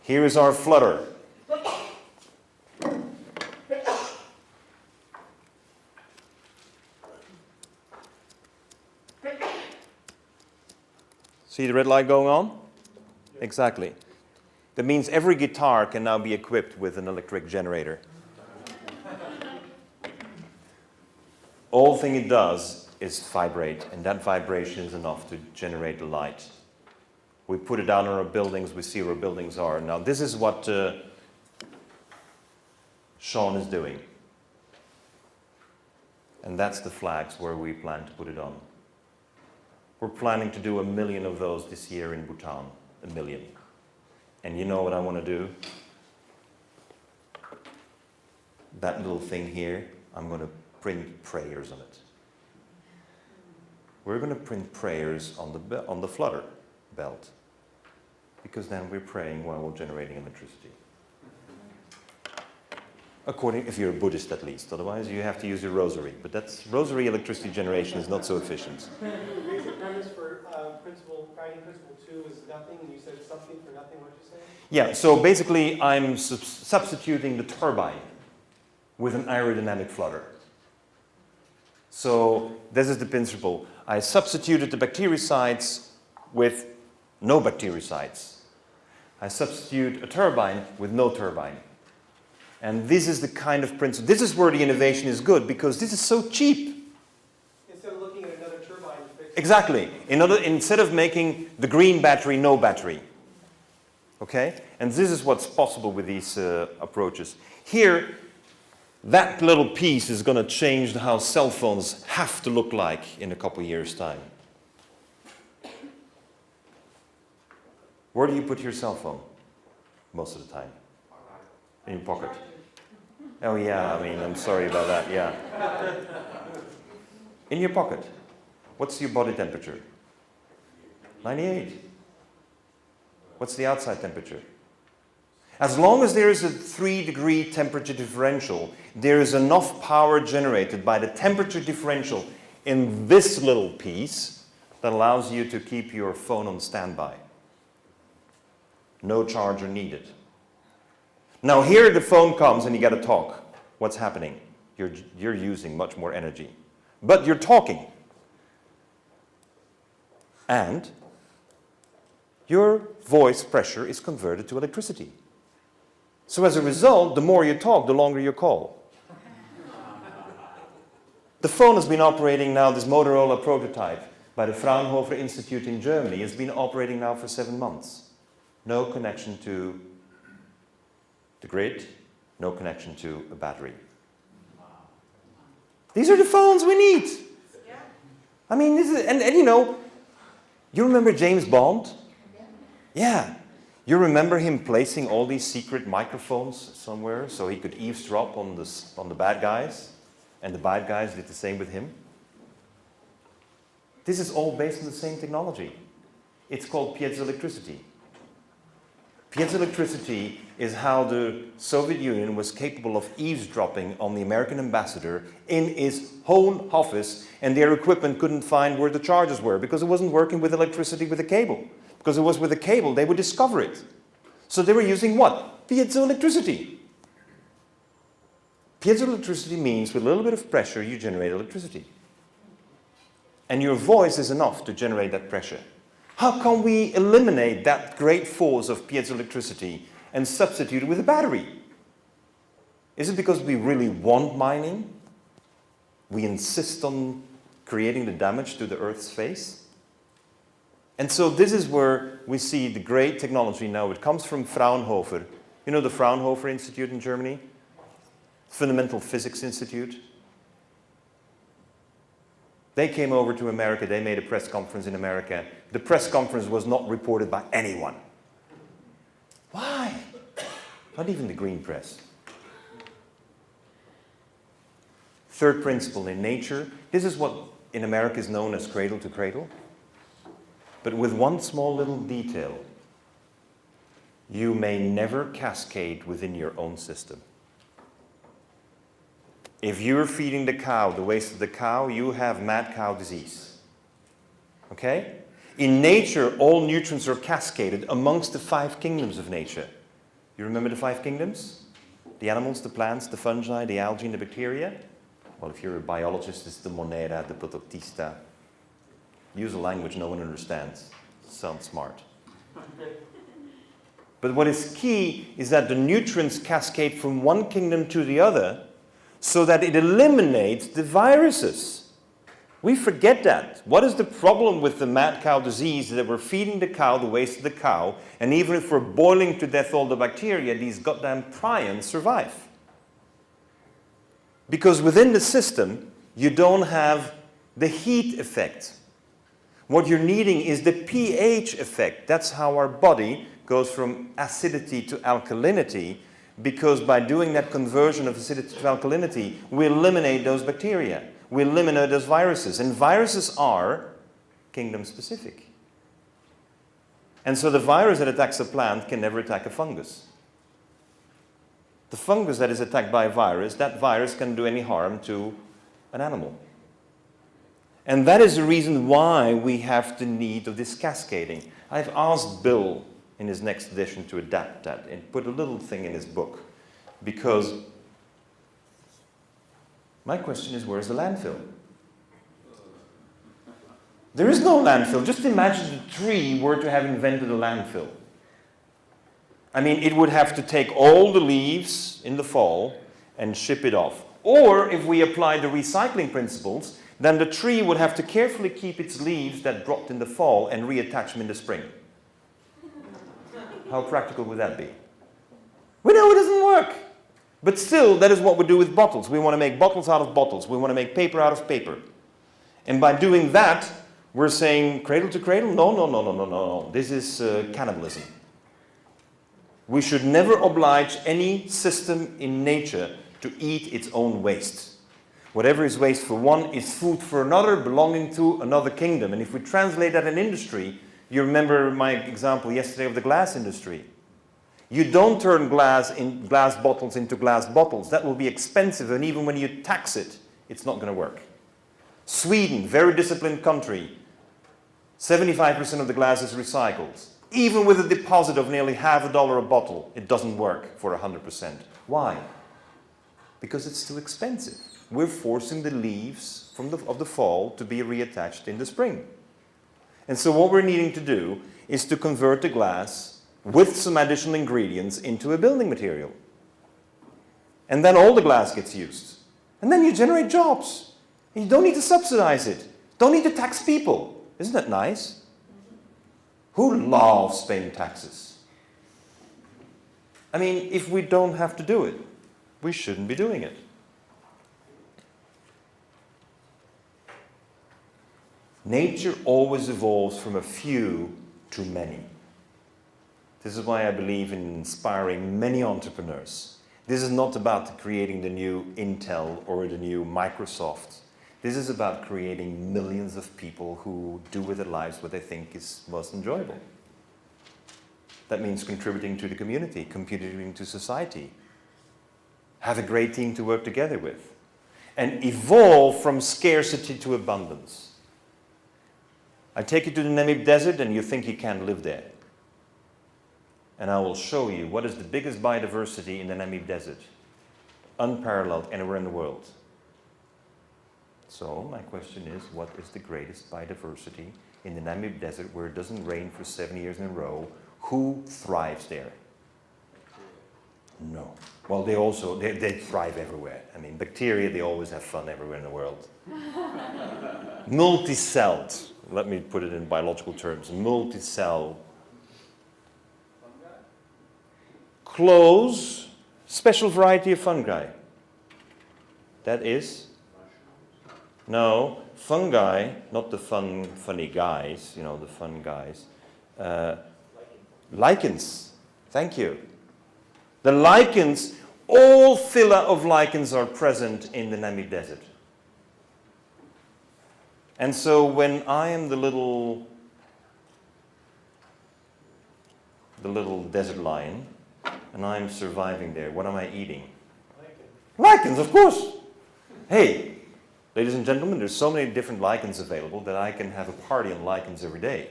Here is our flutter. See the red light going on? Yeah. Exactly. That means every guitar can now be equipped with an electric generator. All thing it does is vibrate, and that vibration is enough to generate the light. We put it down on our buildings, we see where buildings are. Now this is what Sean is doing. And that's the flags where we plan to put it on. We're planning to do 1 million of those this year in Bhutan. 1 million. And you know what I want to do? That little thing here, I'm going to print prayers on it. We're going to print prayers on the flutter belt. Because then we're praying while we're generating electricity. If you're a Buddhist at least. Otherwise you have to use your rosary. But rosary electricity generation is not so efficient. The basic premise for guiding principle 2 is nothing, and you said something for nothing, what did you say? Yeah, so basically I'm substituting the turbine with an aerodynamic flutter. So this is the principle. I substituted the bactericides with no bactericides. I substitute a turbine with no turbine. And this is the kind of principle. This is where the innovation is good, because this is so cheap. Instead of looking at another turbine to fix it. Exactly. Instead of making the green battery no battery. Okay? And this is what's possible with these approaches. Here, that little piece is going to change how cell phones have to look like in a couple of years' time. Where do you put your cell phone most of the time? In your pocket. Oh yeah, I'm sorry about that, yeah. In your pocket. What's your body temperature? 98. What's the outside temperature? As long as there is a 3-degree temperature differential, there is enough power generated by the temperature differential in this little piece that allows you to keep your phone on standby. No charger needed. Now here the phone comes and you got to talk. What's happening? You're using much more energy. But you're talking. And your voice pressure is converted to electricity. So as a result, the more you talk, the longer you call. The phone has been operating now, this Motorola prototype, by the Fraunhofer Institute in Germany, has been operating now for 7 months. No connection to the grid, no connection to a battery. These are the phones we need. I mean, this is, and you know, you remember James Bond? Yeah. You remember him placing all these secret microphones somewhere so he could eavesdrop on the bad guys, and the bad guys did the same with him? This is all based on the same technology. It's called piezoelectricity. Piezoelectricity is how the Soviet Union was capable of eavesdropping on the American ambassador in his own office, and their equipment couldn't find where the charges were because it wasn't working with electricity with a cable. Because it was with a cable, they would discover it. So they were using what? Piezoelectricity. Piezoelectricity means with a little bit of pressure you generate electricity. And your voice is enough to generate that pressure. How can we eliminate that great force of piezoelectricity and substitute it with a battery? Is it because we really want mining? We insist on creating the damage to the Earth's face? And so this is where we see the great technology now. It comes from Fraunhofer. You know the Fraunhofer Institute in Germany? Fundamental Physics Institute. They came over to America. They made a press conference in America. The press conference was not reported by anyone. Why? Not even the green press. Third principle in nature. This is what in America is known as cradle to cradle. But with one small little detail, you may never cascade within your own system. If you're feeding the cow the waste of the cow, you have mad cow disease. Okay? In nature, all nutrients are cascaded amongst the 5 kingdoms of nature. You remember the 5 kingdoms? The animals, the plants, the fungi, the algae, and the bacteria? Well, if you're a biologist, it's the Monera, the Protoctista. Use a language no one understands. Sound smart. But what is key is that the nutrients cascade from one kingdom to the other so that it eliminates the viruses. We forget that. What is the problem with the mad cow disease? That we're feeding the cow the waste of the cow, and even if we're boiling to death all the bacteria, these goddamn prions survive. Because within the system, you don't have the heat effect. What you're needing is the pH effect. That's how our body goes from acidity to alkalinity, because by doing that conversion of acidity to alkalinity, we eliminate those bacteria. We eliminate those viruses. And viruses are kingdom-specific. And so the virus that attacks a plant can never attack a fungus. The fungus that is attacked by a virus, that virus can do any harm to an animal. And that is the reason why we have the need of this cascading. I've asked Bill in his next edition to adapt that and put a little thing in his book, because my question is, where's the landfill? There is no landfill. Just imagine the tree were to have invented a landfill. I mean, it would have to take all the leaves in the fall and ship it off. Or if we apply the recycling principles, then the tree would have to carefully keep its leaves that dropped in the fall and reattach them in the spring. How practical would that be? We know it doesn't work. But still, that is what we do with bottles. We want to make bottles out of bottles. We want to make paper out of paper. And by doing that, we're saying cradle to cradle? No, no, no, no, no, no, no. This is cannibalism. We should never oblige any system in nature to eat its own waste. Whatever is waste for one is food for another, belonging to another kingdom. And if we translate that in industry, you remember my example yesterday of the glass industry. You don't turn glass bottles into glass bottles. That will be expensive, and even when you tax it, it's not going to work. Sweden, very disciplined country, 75% of the glass is recycled. Even with a deposit of nearly $50 a bottle, it doesn't work for 100%. Why? Because it's too expensive. We're forcing the leaves of the fall to be reattached in the spring. And so what we're needing to do is to convert the glass with some additional ingredients into a building material. And then all the glass gets used. And then you generate jobs. You don't need to subsidize it. Don't need to tax people. Isn't that nice? Who loves paying taxes? I mean, if we don't have to do it, we shouldn't be doing it. Nature always evolves from a few to many. This is why I believe in inspiring many entrepreneurs. This is not about creating the new Intel or the new Microsoft. This is about creating millions of people who do with their lives what they think is most enjoyable. That means contributing to the community, contributing to society. Have a great team to work together with. And evolve from scarcity to abundance. I take you to the Namib Desert and you think you can't live there. And I will show you what is the biggest biodiversity in the Namib Desert. Unparalleled anywhere in the world. So my question is, what is the greatest biodiversity in the Namib Desert where it doesn't rain for 7 years in a row? Who thrives there? No. Well, they thrive everywhere. I mean, bacteria, they always have fun everywhere in the world. Multi-celled. Let me put it in biological terms. Multi-cell. Close, special variety of fungi. That is? No, fungi, not the funny guys, you know, the fun guys. Lichens. Thank you. The lichens, all phyla of lichens are present in the Namib Desert. And so when I am the little desert lion, and I'm surviving there, what am I eating? Lichens, of course. Hey, ladies and gentlemen, there's so many different lichens available that I can have a party on lichens every day.